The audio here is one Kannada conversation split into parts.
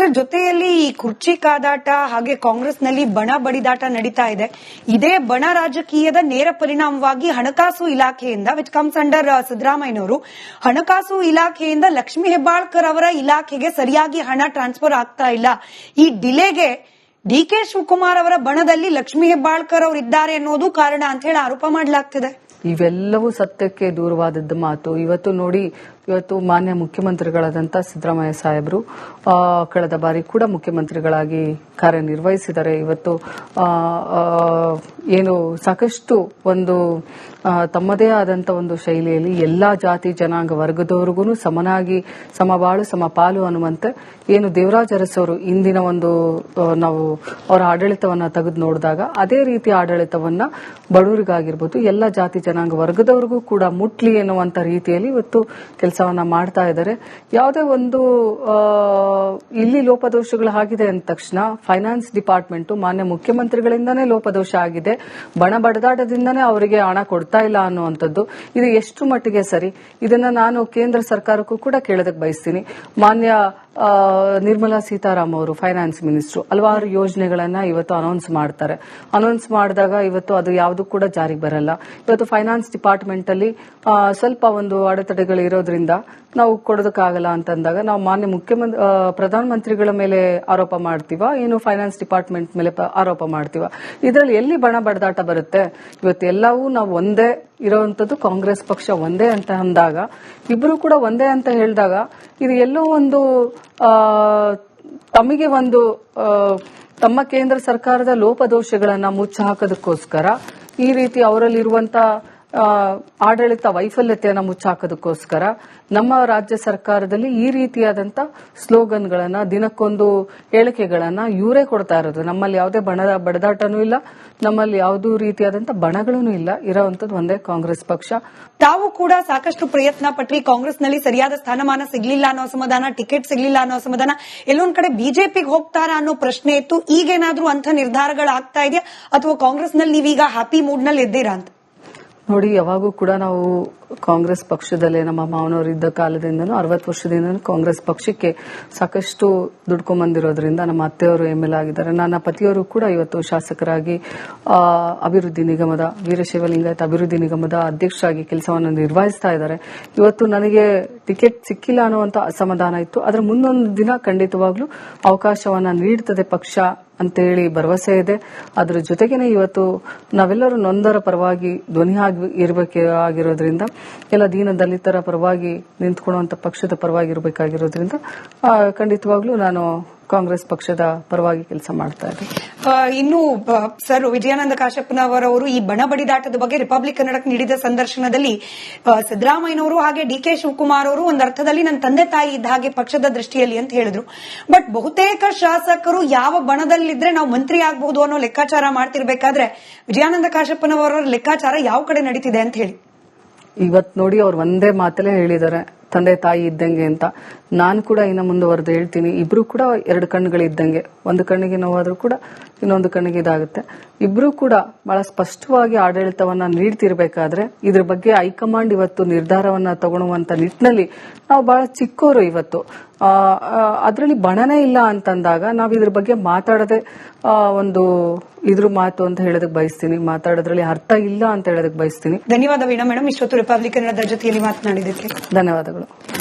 ಇದರ ಜೊತೆಯಲ್ಲಿ ಈ ಕುರ್ಚಿ ಕಾದಾಟ ಹಾಗೆ ಕಾಂಗ್ರೆಸ್ನಲ್ಲಿ ಬಣ ಬಡಿದಾಟ ನಡೀತಾ ಇದೆ. ಇದೇ ಬಣ ರಾಜಕೀಯದ ನೇರ ಪರಿಣಾಮವಾಗಿ ಹಣಕಾಸು ಇಲಾಖೆಯಿಂದ ವಿಚ್ ಕಮ್ಸ್ ಅಂಡರ್ ಸಿದ್ದರಾಮಯ್ಯನವರು ಹಣಕಾಸು ಇಲಾಖೆಯಿಂದ ಲಕ್ಷ್ಮೀ ಹೆಬ್ಬಾಳ್ಕರ್ ಅವರ ಇಲಾಖೆಗೆ ಸರಿಯಾಗಿ ಹಣ ಟ್ರಾನ್ಸ್ಫರ್ ಆಗ್ತಾ ಇಲ್ಲ. ಈ ಡಿಲೇಗೆ ಡಿಕೆ ಶಿವಕುಮಾರ್ ಅವರ ಬಣದಲ್ಲಿ ಲಕ್ಷ್ಮೀ ಹೆಬ್ಬಾಳ್ಕರ್ ಅವರು ಇದ್ದಾರೆ ಅನ್ನೋದು ಕಾರಣ ಅಂತ ಹೇಳಿ ಆರೋಪ ಮಾಡಲಾಗ್ತಿದೆ. ಇವೆಲ್ಲವೂ ಸತ್ಯಕ್ಕೆ ದೂರವಾದದ್ದು ಮಾತು. ಇವತ್ತು ನೋಡಿ, ಇವತ್ತು ಮಾನ್ಯ ಮುಖ್ಯಮಂತ್ರಿಗಳಾದಂಥ ಸಿದ್ದರಾಮಯ್ಯ ಸಾಹೇಬರು ಕಳೆದ ಬಾರಿ ಕೂಡ ಮುಖ್ಯಮಂತ್ರಿಗಳಾಗಿ ಕಾರ್ಯನಿರ್ವಹಿಸಿದ್ದಾರೆ. ಇವತ್ತು ಏನು ಸಾಕಷ್ಟು ಒಂದು ತಮ್ಮದೇ ಆದಂಥ ಒಂದು ಶೈಲಿಯಲ್ಲಿ ಎಲ್ಲಾ ಜಾತಿ ಜನಾಂಗ ವರ್ಗದವರಿಗೂ ಸಮನಾಗಿ ಸಮಬಾಳು ಸಮಪಾಲು ಅನ್ನುವಂತೆ ಏನು ದೇವರಾಜ ಅರಸವರು ಇಂದಿನ ಒಂದು ನಾವು ಅವರ ಆಡಳಿತವನ್ನ ತೆಗೆದು ನೋಡಿದಾಗ ಅದೇ ರೀತಿ ಆಡಳಿತವನ್ನ ಬಡವರಿಗಾಗಿರ್ಬೋದು ಎಲ್ಲ ಜಾತಿ ಜನಾಂಗ ವರ್ಗದವರಿಗೂ ಕೂಡ ಮುಟ್ಲಿ ಎನ್ನುವಂತ ರೀತಿಯಲ್ಲಿ ಇವತ್ತು ಕೆಲಸವನ್ನ ಮಾಡ್ತಾ ಇದ್ದಾರೆ. ಯಾವುದೇ ಒಂದು ಇಲ್ಲಿ ಲೋಪದೋಷಗಳು ಆಗಿದೆ ಅಂದ ತಕ್ಷಣ ಫೈನಾನ್ಸ್ ಡಿಪಾರ್ಟ್ಮೆಂಟ್ ಮಾನ್ಯ ಮುಖ್ಯಮಂತ್ರಿಗಳಿಂದಾನೇ ಲೋಪದೋಷ ಆಗಿದೆ, ಬಣ ಬಡದಾಟದಿಂದಾನೇ ಅವರಿಗೆ ಹಣ ಕೊಡ್ತಾ ಇಲ್ಲ ಅನ್ನುವಂಥದ್ದು. ಇದು ಎಷ್ಟು ಮಟ್ಟಿಗೆ ಸರಿ? ಇದನ್ನ ನಾನು ಕೇಂದ್ರ ಸರ್ಕಾರಕ್ಕೂ ಕೂಡ ಕೇಳೋದಕ್ಕೆ ಬಯಸ್ತೀನಿ. ಮಾನ್ಯ ನಿರ್ಮಲಾ ಸೀತಾರಾಮ್ ಅವರು ಫೈನಾನ್ಸ್ ಮಿನಿಸ್ಟರ್ ಹಲವಾರು ಯೋಜನೆಗಳನ್ನ ಇವತ್ತು ಅನೌನ್ಸ್ ಮಾಡ್ತಾರೆ. ಅನೌನ್ಸ್ ಮಾಡಿದಾಗ ಇವತ್ತು ಅದು ಯಾವುದು ಕೂಡ ಜಾರಿಗೆ ಬರಲ್ಲ. ಇವತ್ತು ಫೈನಾನ್ಸ್ ಡಿಪಾರ್ಟ್ಮೆಂಟ್ ಅಲ್ಲಿ ಸ್ವಲ್ಪ ಒಂದು ಅಡೆತಡೆಗಳು ಇರೋದ್ರಿಂದ ನಾವು ಕೊಡೋದಕ್ಕಾಗಲ್ಲ ಅಂತಂದಾಗ ನಾವು ಮಾನ್ಯ ಪ್ರಧಾನಮಂತ್ರಿಗಳ ಮೇಲೆ ಆರೋಪ ಮಾಡ್ತೀವ, ಏನು ಫೈನಾನ್ಸ್ ಡಿಪಾರ್ಟ್ಮೆಂಟ್ ಮೇಲೆ ಆರೋಪ ಮಾಡ್ತೀವ? ಇದರಲ್ಲಿ ಎಲ್ಲಿ ಬಣ ಬಡದಾಟ ಬರುತ್ತೆ? ಇವತ್ತು ಎಲ್ಲವೂ ನಾವು ಒಂದೇ ಇರುವಂತದ್ದು, ಕಾಂಗ್ರೆಸ್ ಪಕ್ಷ ಒಂದೇ ಅಂತ ಅಂದಾಗ, ಇಬ್ರು ಕೂಡ ಒಂದೇ ಅಂತ ಹೇಳಿದಾಗ ಇದು ಎಲ್ಲೋ ಒಂದು ತಮಗೆ ಒಂದು ತಮ್ಮ ಕೇಂದ್ರ ಸರ್ಕಾರದ ಲೋಪದೋಷಗಳನ್ನ ಮುಚ್ಚ ಹಾಕೋದಕ್ಕೋಸ್ಕರ ಈ ರೀತಿ ಅವರಲ್ಲಿರುವಂತ ಆಡಳಿತ ವೈಫಲ್ಯತೆಯನ್ನು ಮುಚ್ಚಾಕೋದಕ್ಕೋಸ್ಕರ ನಮ್ಮ ರಾಜ್ಯ ಸರ್ಕಾರದಲ್ಲಿ ಈ ರೀತಿಯಾದಂತ ಸ್ಲೋಗನ್ಗಳನ್ನ ದಿನಕ್ಕೊಂದು ಹೇಳಿಕೆಗಳನ್ನ ಇವರೇ ಕೊಡ್ತಾ ಇರೋದು. ನಮ್ಮಲ್ಲಿ ಯಾವುದೇ ಬಡದಾಟನೂ ಇಲ್ಲ, ನಮ್ಮಲ್ಲಿ ಯಾವುದೂ ರೀತಿಯಾದಂತ ಬಣಗಳೂ ಇಲ್ಲ. ಇರೋವಂಥದ್ದು ಒಂದೇ ಕಾಂಗ್ರೆಸ್ ಪಕ್ಷ. ತಾವು ಕೂಡ ಸಾಕಷ್ಟು ಪ್ರಯತ್ನ ಪಟ್ರಿ, ಕಾಂಗ್ರೆಸ್ನಲ್ಲಿ ಸರಿಯಾದ ಸ್ಥಾನಮಾನ ಸಿಗ್ಲಿಲ್ಲ ಅನ್ನೋ ಅಸಮಾಧಾನ, ಟಿಕೆಟ್ ಸಿಗ್ಲಿಲ್ಲ ಅನ್ನೋ ಅಸಮಾಧಾನ, ಎಲ್ಲೊಂದ್ ಕಡೆ ಬಿಜೆಪಿಗೆ ಹೋಗ್ತಾರಾ ಅನ್ನೋ ಪ್ರಶ್ನೆ ಇತ್ತು. ಈಗೇನಾದ್ರೂ ಅಂತ ನಿರ್ಧಾರಗಳಾಗ್ತಾ ಇದೆಯಾ ಅಥವಾ ಕಾಂಗ್ರೆಸ್ನಲ್ಲಿ ನೀವೀಗ ಹ್ಯಾಪಿ ಮೂಡ್ ನಲ್ಲಿ ಇದ್ದೀರಾ ಅಂತ? ನೋಡಿ, ಯಾವಾಗೂ ಕೂಡ ನಾವು ಕಾಂಗ್ರೆಸ್ ಪಕ್ಷದಲ್ಲೇ ನಮ್ಮ ಮಾವನವರು ಇದ್ದ ಕಾಲದಿಂದನೂ 60 ವರ್ಷದಿಂದನೂ ಕಾಂಗ್ರೆಸ್ ಪಕ್ಷಕ್ಕೆ ಸಾಕಷ್ಟು ದುಡ್ಕೊಂಡ್ಬಂದಿರೋದ್ರಿಂದ ನಮ್ಮ ಅತ್ತೆಯವರು ML ಆಗಿದ್ದಾರೆ. ನನ್ನ ಪತಿಯವರು ಕೂಡ ಇವತ್ತು ಶಾಸಕರಾಗಿ ಅಭಿವೃದ್ಧಿ ನಿಗಮದ ವೀರಶೈವಲಿಂಗಾಯತ ಅಭಿವೃದ್ಧಿ ನಿಗಮದ ಅಧ್ಯಕ್ಷರಾಗಿ ಕೆಲಸವನ್ನು ನಿರ್ವಹಿಸ್ತಾ ಇದ್ದಾರೆ. ಇವತ್ತು ನನಗೆ ಟಿಕೆಟ್ ಸಿಕ್ಕಿಲ್ಲ ಅನ್ನುವಂತ ಅಸಮಾಧಾನ ಇತ್ತು. ಅದರ ಮುಂದೊಂದು ದಿನ ಖಂಡಿತವಾಗ್ಲೂ ಅವಕಾಶವನ್ನ ನೀಡುತ್ತದೆ ಪಕ್ಷ ಅಂತ ಹೇಳಿ ಭರವಸೆ ಇದೆ. ಅದರ ಜೊತೆಗೇನೆ ಇವತ್ತು ನಾವೆಲ್ಲರೂ ನೊಂದರ ಪರವಾಗಿ ಧ್ವನಿ ಇರಬೇಕಾಗಿರೋದ್ರಿಂದ, ಎಲ್ಲ ದೀನ ದಲಿತರ ಪರವಾಗಿ ನಿಂತ್ಕೊಳ್ಳುವಂತ ಪಕ್ಷದ ಪರವಾಗಿ ಇರಬೇಕಾಗಿರೋದ್ರಿಂದ ಖಂಡಿತವಾಗ್ಲೂ ನಾನು ಕಾಂಗ್ರೆಸ್ ಪಕ್ಷದ ಪರವಾಗಿ ಕೆಲಸ ಮಾಡ್ತಾ ಇದ್ದೆ. ಇನ್ನು ಸರ್, ವಿಜಯಾನಂದ ಕಾಶಪ್ಪನವರವರು ಈ ಬಣ ಬಡಿದಾಟದ ಬಗ್ಗೆ ರಿಪಬ್ಲಿಕ್ ಕನ್ನಡಕ್ಕೆ ನೀಡಿದ ಸಂದರ್ಶನದಲ್ಲಿ ಸಿದ್ದರಾಮಯ್ಯನವರು ಹಾಗೆ ಡಿಕೆ ಶಿವಕುಮಾರ್ ಅವರು ಒಂದು ಅರ್ಥದಲ್ಲಿ ನನ್ನ ತಂದೆ ತಾಯಿ ಇದ್ದ ಹಾಗೆ ಪಕ್ಷದ ದೃಷ್ಟಿಯಲ್ಲಿ ಅಂತ ಹೇಳಿದ್ರು. ಬಟ್ ಬಹುತೇಕ ಶಾಸಕರು ಯಾವ ಬಣದಲ್ಲಿದ್ರೆ ನಾವು ಮಂತ್ರಿ ಆಗಬಹುದು ಅನ್ನೋ ಲೆಕ್ಕಾಚಾರ ಮಾಡ್ತಿರ್ಬೇಕಾದ್ರೆ ವಿಜಯಾನಂದ ಕಾಶಪ್ಪನವರ ಲೆಕ್ಕಾಚಾರ ಯಾವ ಕಡೆ ನಡೀತಿದೆ ಅಂತ ಹೇಳಿ ಇವತ್ತು ನೋಡಿ, ಅವ್ರು ಒಂದೇ ಮಾತಲ್ಲೇ ಹೇಳಿದ್ದಾರೆ, ತಂದೆ ತಾಯಿ ಇದ್ದಂಗೆ ಅಂತ. ನಾನು ಕೂಡ ಇನ್ನು ಮುಂದುವರೆದು ಹೇಳ್ತೀನಿ, ಇಬ್ರು ಕೂಡ 2 ಕಣ್ಣುಗಳಿದ್ದಂಗೆ. ಒಂದು ಕಣ್ಣಿಗೆ ನೋವಾದ್ರೂ ಕೂಡ ಇನ್ನೊಂದು ಕಣ್ಣಿಗೆ ಇದಾಗುತ್ತೆ. ಇಬ್ರು ಕೂಡ ಬಹಳ ಸ್ಪಷ್ಟವಾಗಿ ಆಡಳಿತವನ್ನ ನೀಡ್ತಿರ್ಬೇಕಾದ್ರೆ ಇದ್ರ ಬಗ್ಗೆ ಹೈಕಮಾಂಡ್ ಇವತ್ತು ನಿರ್ಧಾರವನ್ನ ತಗೊಳ್ಳುವಂತ ನಿಟ್ಟಿನಲ್ಲಿ ನಾವು ಬಹಳ ಚಿಕ್ಕೋರು. ಇವತ್ತು ಅದರಲ್ಲಿ ಬಣನೇ ಇಲ್ಲ ಅಂತಂದಾಗ ನಾವು ಇದ್ರ ಬಗ್ಗೆ ಮಾತಾಡದೆ ಒಂದು ಇದ್ರ ಮಾತು ಅಂತ ಹೇಳೋದಕ್ಕೆ ಬಯಸ್ತೀನಿ, ಮಾತಾಡೋದ್ರಲ್ಲಿ ಅರ್ಥ ಇಲ್ಲ ಅಂತ ಹೇಳೋದಕ್ಕೆ ಬಯಸ್ತೀನಿ. ಧನ್ಯವಾದ ವೀಣಾ ಮೇಡಮ್, ಇಷ್ಟೊತ್ತು ರಿಪಬ್ಲಿಕ್ ಕನ್ನಡದ ಜೊತೆಯಲ್ಲಿ ಮಾತನಾಡಿದ್ದಕ್ಕೆ ಧನ್ಯವಾದಗಳು.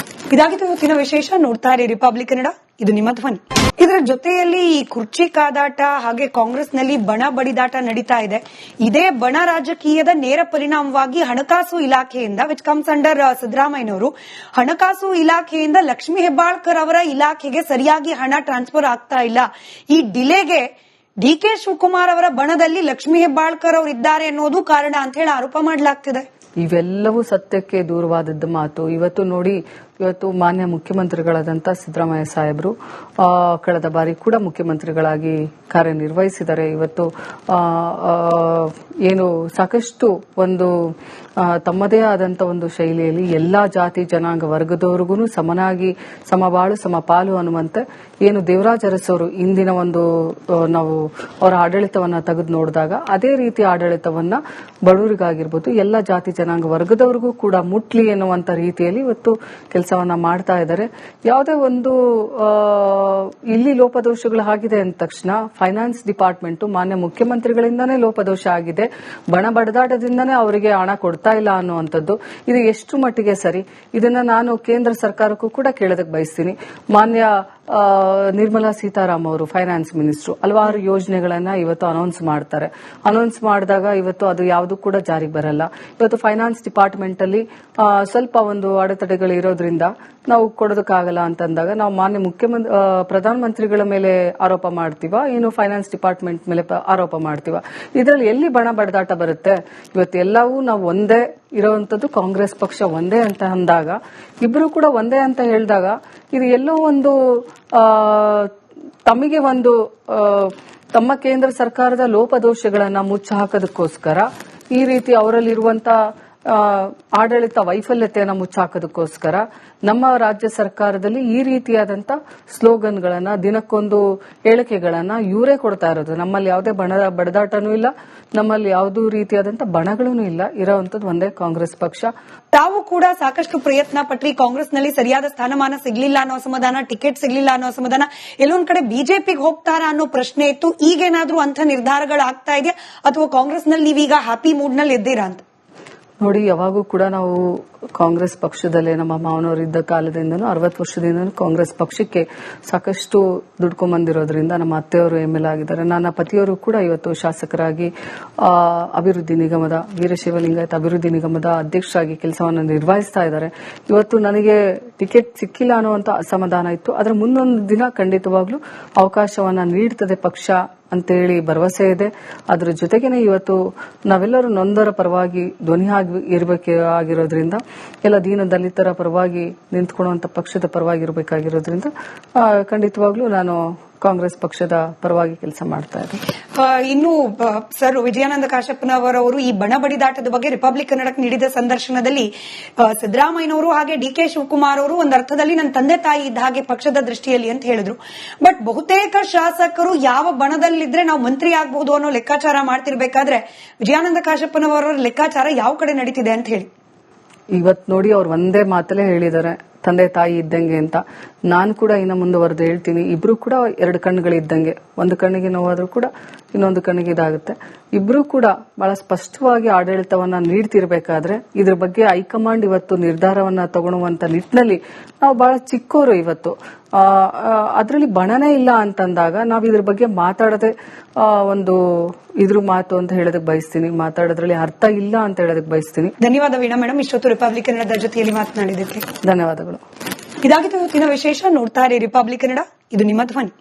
ಇದಾಗಿತ್ತು ಇವತ್ತಿನ ವಿಶೇಷ. ನೋಡ್ತಾ ಇರಿ ರಿಪಬ್ಲಿಕ್ ಕನ್ನಡ, ಇದು ನಿಮ್ಮ ಧ್ವನಿ. ಇದರ ಜೊತೆಯಲ್ಲಿ ಈ ಕುರ್ಚಿ ಕಾದಾಟ ಹಾಗೆ ಕಾಂಗ್ರೆಸ್ನಲ್ಲಿ ಬಣ ಬಡಿದಾಟ ನಡೀತಾ ಇದೆ. ಇದೇ ಬಣ ರಾಜಕೀಯದ ನೇರ ಪರಿಣಾಮವಾಗಿ ಹಣಕಾಸು ಇಲಾಖೆಯಿಂದ ವಿಚ್ ಕಮ್ಸ್ ಅಂಡರ್ ಸಿದ್ದರಾಮಯ್ಯನವರು ಹಣಕಾಸು ಇಲಾಖೆಯಿಂದ ಲಕ್ಷ್ಮೀ ಹೆಬ್ಬಾಳ್ಕರ್ ಅವರ ಇಲಾಖೆಗೆ ಸರಿಯಾಗಿ ಹಣ ಟ್ರಾನ್ಸ್ಫರ್ ಆಗ್ತಾ ಇಲ್ಲ. ಈ ಡಿಲೇಗೆ ಡಿಕೆ ಶಿವಕುಮಾರ್ ಅವರ ಬಣದಲ್ಲಿ ಲಕ್ಷ್ಮೀ ಹೆಬ್ಬಾಳ್ಕರ್ ಅವರು ಇದ್ದಾರೆ ಅನ್ನೋದು ಕಾರಣ ಅಂತ ಹೇಳಿ ಆರೋಪ ಮಾಡಲಾಗ್ತಿದೆ. ಇವೆಲ್ಲವೂ ಸತ್ಯಕ್ಕೆ ದೂರವಾದದ್ದು ಮಾತು. ಇವತ್ತು ನೋಡಿ, ಇವತ್ತು ಮಾನ್ಯ ಮುಖ್ಯಮಂತ್ರಿಗಳಾದಂಥ ಸಿದ್ದರಾಮಯ್ಯ ಸಾಹೇಬರು ಕಳೆದ ಬಾರಿ ಕೂಡ ಮುಖ್ಯಮಂತ್ರಿಗಳಾಗಿ ಕಾರ್ಯನಿರ್ವಹಿಸಿದ್ದಾರೆ. ಇವತ್ತು ಏನು ಸಾಕಷ್ಟು ಒಂದು ತಮ್ಮದೇ ಆದಂಥ ಒಂದು ಶೈಲಿಯಲ್ಲಿ ಎಲ್ಲಾ ಜಾತಿ ಜನಾಂಗ ವರ್ಗದವರಿಗೂ ಸಮನಾಗಿ ಸಮಬಾಳು ಸಮಪಾಲು ಅನ್ನುವಂತೆ ಏನು ದೇವರಾಜ ಅರಸವರು ಇಂದಿನ ಒಂದು ನಾವು ಅವರ ಆಡಳಿತವನ್ನ ತೆಗೆದು ನೋಡಿದಾಗ ಅದೇ ರೀತಿ ಆಡಳಿತವನ್ನ ಬಡವರಿಗಾಗಿರ್ಬೋದು ಎಲ್ಲ ಜಾತಿ ಜನಾಂಗ ವರ್ಗದವರಿಗೂ ಕೂಡ ಮುಟ್ಲಿ ಎನ್ನುವಂತ ರೀತಿಯಲ್ಲಿ ಇವತ್ತು ಕೆಲಸ ಕೆಲಸವನ್ನ ಮಾಡ್ತಾ ಇದ್ದಾರೆ. ಯಾವುದೇ ಒಂದು ಇಲ್ಲಿ ಲೋಪದೋಷಗಳು ಆಗಿದೆ ಅಂದ ತಕ್ಷಣ ಫೈನಾನ್ಸ್ ಡಿಪಾರ್ಟ್ಮೆಂಟ್ ಮಾನ್ಯ ಮುಖ್ಯಮಂತ್ರಿಗಳಿಂದಾನೇ ಲೋಪದೋಷ ಆಗಿದೆ, ಬಡದಾಟದಿಂದಾನೇ ಅವರಿಗೆ ಹಣ ಕೊಡ್ತಾ ಇಲ್ಲ ಅನ್ನುವಂಥದ್ದು. ಇದು ಎಷ್ಟು ಮಟ್ಟಿಗೆ ಸರಿ? ಇದನ್ನ ನಾನು ಕೇಂದ್ರ ಸರ್ಕಾರಕ್ಕೂ ಕೂಡ ಕೇಳೋದಕ್ಕೆ ಬಯಸ್ತೀನಿ. ಮಾನ್ಯ ನಿರ್ಮಲಾ ಸೀತಾರಾಮ್ ಅವರು ಫೈನಾನ್ಸ್ ಮಿನಿಸ್ಟರ್ ಹಲವಾರು ಯೋಜನೆಗಳನ್ನ ಇವತ್ತು ಅನೌನ್ಸ್ ಮಾಡ್ತಾರೆ. ಅನೌನ್ಸ್ ಮಾಡಿದಾಗ ಇವತ್ತು ಅದು ಯಾವುದು ಕೂಡ ಜಾರಿಗೆ ಬರಲ್ಲ. ಇವತ್ತು ಫೈನಾನ್ಸ್ ಡಿಪಾರ್ಟ್ಮೆಂಟ್ ಅಲ್ಲಿ ಸ್ವಲ್ಪ ಒಂದು ಅಡೆತಡೆಗಳು ಇರೋದ್ರಿಂದ ನಾವು ಕೊಡೋದಕ್ಕಾಗಲ್ಲ ಅಂತಂದಾಗ ನಾವು ಮಾನ್ಯ ಪ್ರಧಾನಮಂತ್ರಿಗಳ ಮೇಲೆ ಆರೋಪ ಮಾಡ್ತೀವ, ಏನು ಫೈನಾನ್ಸ್ ಡಿಪಾರ್ಟ್ಮೆಂಟ್ ಮೇಲೆ ಆರೋಪ ಮಾಡ್ತೀವ? ಇದರಲ್ಲಿ ಎಲ್ಲಿ ಬಡದಾಟ ಬರುತ್ತೆ? ಇವತ್ತು ಎಲ್ಲವೂ ನಾವು ಒಂದೇ ಇರುವಂತದ್ದು, ಕಾಂಗ್ರೆಸ್ ಪಕ್ಷ ಒಂದೇ ಅಂತ ಅಂದಾಗ, ಇಬ್ರು ಕೂಡ ಒಂದೇ ಅಂತ ಹೇಳಿದಾಗ ಇದು ಎಲ್ಲೋ ಒಂದು ತಮಗೆ ಒಂದು ತಮ್ಮ ಕೇಂದ್ರ ಸರ್ಕಾರದ ಲೋಪದೋಷಗಳನ್ನ ಮುಚ್ಚ ಹಾಕೋದಕ್ಕೋಸ್ಕರ ಈ ರೀತಿ ಅವರಲ್ಲಿರುವಂತ ಆಡಳಿತ ವೈಫಲ್ಯತೆಯನ್ನ ಮುಚ್ಚಾಕೋದಕ್ಕೋಸ್ಕರ ನಮ್ಮ ರಾಜ್ಯ ಸರ್ಕಾರದಲ್ಲಿ ಈ ರೀತಿಯಾದಂತ ಸ್ಲೋಗನ್ಗಳನ್ನ, ದಿನಕ್ಕೊಂದು ಹೇಳಿಕೆಗಳನ್ನ ಇವರೇ ಕೊಡ್ತಾ ಇರೋದು. ನಮ್ಮಲ್ಲಿ ಯಾವುದೇ ಬಡದಾಟನೂ ಇಲ್ಲ, ನಮ್ಮಲ್ಲಿ ಯಾವುದೂ ರೀತಿಯಾದಂತ ಬಣಗಳೂ ಇಲ್ಲ. ಇರೋವಂಥದ್ದು ಒಂದೇ ಕಾಂಗ್ರೆಸ್ ಪಕ್ಷ. ತಾವು ಕೂಡ ಸಾಕಷ್ಟು ಪ್ರಯತ್ನ ಪಟ್ರಿ, ಕಾಂಗ್ರೆಸ್ನಲ್ಲಿ ಸರಿಯಾದ ಸ್ಥಾನಮಾನ ಸಿಗ್ಲಿಲ್ಲ ಅನ್ನೋ ಅಸಮಾಧಾನ, ಟಿಕೆಟ್ ಸಿಗ್ಲಿಲ್ಲ ಅನ್ನೋ ಅಸಮಾಧಾನ, ಎಲ್ಲೊಂದ್ ಕಡೆ ಬಿಜೆಪಿಗೆ ಹೋಗ್ತಾರಾ ಅನ್ನೋ ಪ್ರಶ್ನೆ ಇತ್ತು. ಈಗೇನಾದ್ರೂ ಅಂಥ ನಿರ್ಧಾರಗಳಾಗ್ತಾ ಇದೆಯಾ ಅಥವಾ ಕಾಂಗ್ರೆಸ್ನಲ್ಲಿ ನೀವೀಗ ಹ್ಯಾಪಿ ಮೂಡ್ ನಲ್ಲಿ ಇದ್ದೀರಾ ಅಂತ? ನೋಡಿ, ಯಾವಾಗೂ ಕೂಡ ನಾವು ಕಾಂಗ್ರೆಸ್ ಪಕ್ಷದಲ್ಲೇ ನಮ್ಮ ಮಾವನವರಿದ್ದ ಕಾಲದಿಂದನೂ 60 ವರ್ಷದಿಂದನೂ ಕಾಂಗ್ರೆಸ್ ಪಕ್ಷಕ್ಕೆ ಸಾಕಷ್ಟು ದುಡ್ಕೊಂಡ್ಬಂದಿರೋದ್ರಿಂದ ನಮ್ಮ ಅತ್ತೆಯವರು ML ಆಗಿದ್ದಾರೆ. ನನ್ನ ಪತಿಯವರು ಕೂಡ ಇವತ್ತು ಶಾಸಕರಾಗಿ ಅಭಿವೃದ್ಧಿ ನಿಗಮದ, ವೀರಶೈವಲಿಂಗಾಯತ ಅಭಿವೃದ್ಧಿ ನಿಗಮದ ಅಧ್ಯಕ್ಷರಾಗಿ ಕೆಲಸವನ್ನು ನಿರ್ವಹಿಸ್ತಾ ಇದ್ದಾರೆ. ಇವತ್ತು ನನಗೆ ಟಿಕೆಟ್ ಸಿಕ್ಕಿಲ್ಲ ಅನ್ನುವಂತ ಅಸಮಾಧಾನ ಇತ್ತು. ಅದರ ಮುಂದೊಂದು ದಿನ ಖಂಡಿತವಾಗ್ಲೂ ಅವಕಾಶವನ್ನ ನೀಡುತ್ತದೆ ಪಕ್ಷ ಅಂತೇಳಿ ಭರವಸೆ ಇದೆ. ಅದರ ಜೊತೆಗೇನೆ ಇವತ್ತು ನಾವೆಲ್ಲರೂ ನೊಂದರ ಪರವಾಗಿ ಧ್ವನಿ ಇರಬೇಕಾಗಿರೋದ್ರಿಂದ, ಎಲ್ಲ ದೀನ ದಲಿತರ ಪರವಾಗಿ ನಿಂತ್ಕೊಳ್ಳುವಂತ ಪಕ್ಷದ ಪರವಾಗಿ ಇರಬೇಕಾಗಿರೋದ್ರಿಂದ ಖಂಡಿತವಾಗ್ಲೂ ನಾನು ಕಾಂಗ್ರೆಸ್ ಪಕ್ಷದ ಪರವಾಗಿ ಕೆಲಸ ಮಾಡ್ತಾ ಇದ್ದೀನಿ. ಇನ್ನು ಸರ್, ವಿಜಯಾನಂದ ಕಾಶಪ್ಪನವರವರು ಈ ಬಡಿದಾಟದ ಬಗ್ಗೆ ರಿಪಬ್ಲಿಕ್ ಕನ್ನಡಕ್ಕೆ ನೀಡಿದ ಸಂದರ್ಶನದಲ್ಲಿ ಸಿದ್ದರಾಮಯ್ಯನವರು ಹಾಗೆ DK ಶಿವಕುಮಾರ್ ಅವರು ಒಂದ್ ಅರ್ಥದಲ್ಲಿ ನನ್ನ ತಂದೆ ತಾಯಿ ಇದ್ದ ಹಾಗೆ ಪಕ್ಷದ ದೃಷ್ಟಿಯಲ್ಲಿ ಅಂತ ಹೇಳಿದ್ರು. ಬಟ್ ಬಹುತೇಕ ಶಾಸಕರು ಯಾವ ಬಣದಲ್ಲಿದ್ರೆ ನಾವು ಮಂತ್ರಿ ಆಗಬಹುದು ಅನ್ನೋ ಲೆಕ್ಕಾಚಾರ ಮಾಡ್ತಿರ್ಬೇಕಾದ್ರೆ ವಿಜಯಾನಂದ ಕಾಶಪ್ಪನವರ ಲೆಕ್ಕಾಚಾರ ಯಾವ ಕಡೆ ನಡೀತಿದೆ ಅಂತ ಹೇಳಿ ಇವತ್ ನೋಡಿ, ಅವ್ರು ಒಂದೇ ಮಾತಲ್ಲೇ ಹೇಳಿದ್ದಾರೆ, ತಂದೆ ತಾಯಿ ಇದ್ದಂಗೆ ಅಂತ. ನಾನು ಕೂಡ ಇನ್ನು ಮುಂದುವರೆದು ಹೇಳ್ತೀನಿ, ಇಬ್ರು ಕೂಡ 2 ಕಣ್ಣುಗಳಿದ್ದಂಗೆ. ಒಂದು ಕಣ್ಣಿಗೆ ನೋವಾದ್ರೂ ಕೂಡ ಇನ್ನೊಂದು ಕಣ್ಣಿಗೆ ಇದಾಗುತ್ತೆ. ಇಬ್ರು ಕೂಡ ಬಹಳ ಸ್ಪಷ್ಟವಾಗಿ ಆಡಳಿತವನ್ನ ನೀಡ್ತಿರ್ಬೇಕಾದ್ರೆ ಇದ್ರ ಬಗ್ಗೆ ಹೈಕಮಾಂಡ್ ಇವತ್ತು ನಿರ್ಧಾರವನ್ನ ತಗೊಳ್ಳುವಂತ ನಿಟ್ಟಿನಲ್ಲಿ ನಾವು ಬಹಳ ಚಿಕ್ಕೋರು. ಇವತ್ತು ಅದರಲ್ಲಿ ಬಣನೇ ಇಲ್ಲ ಅಂತಂದಾಗ ನಾವು ಇದ್ರ ಬಗ್ಗೆ ಮಾತಾಡದೆ ಒಂದು ಇದ್ರ ಮಾತು ಅಂತ ಹೇಳೋದಕ್ಕೆ ಬಯಸ್ತೀನಿ, ಮಾತಾಡೋದ್ರಲ್ಲಿ ಅರ್ಥ ಇಲ್ಲ ಅಂತ ಹೇಳೋದಕ್ಕೆ ಬಯಸ್ತೀನಿ. ಧನ್ಯವಾದ ವೀಣಾ ಮೇಡಮ್, ಇಷ್ಟೊತ್ತು ರಿಪಬ್ಲಿಕ್ ಕನ್ನಡದ ಜೊತೆಯಲ್ಲಿ ಮಾತನಾಡಿದ್ದಕ್ಕೆ ಧನ್ಯವಾದಗಳು. ಇದಾಗಿತ್ತು ಇವತ್ತಿನ ವಿಶೇಷ. ನೋಡ್ತಾ ಇರಿ ರಿಪಬ್ಲಿಕ್ ಕನ್ನಡ, ಇದು ನಿಮ್ಮ ಧ್ವನಿ.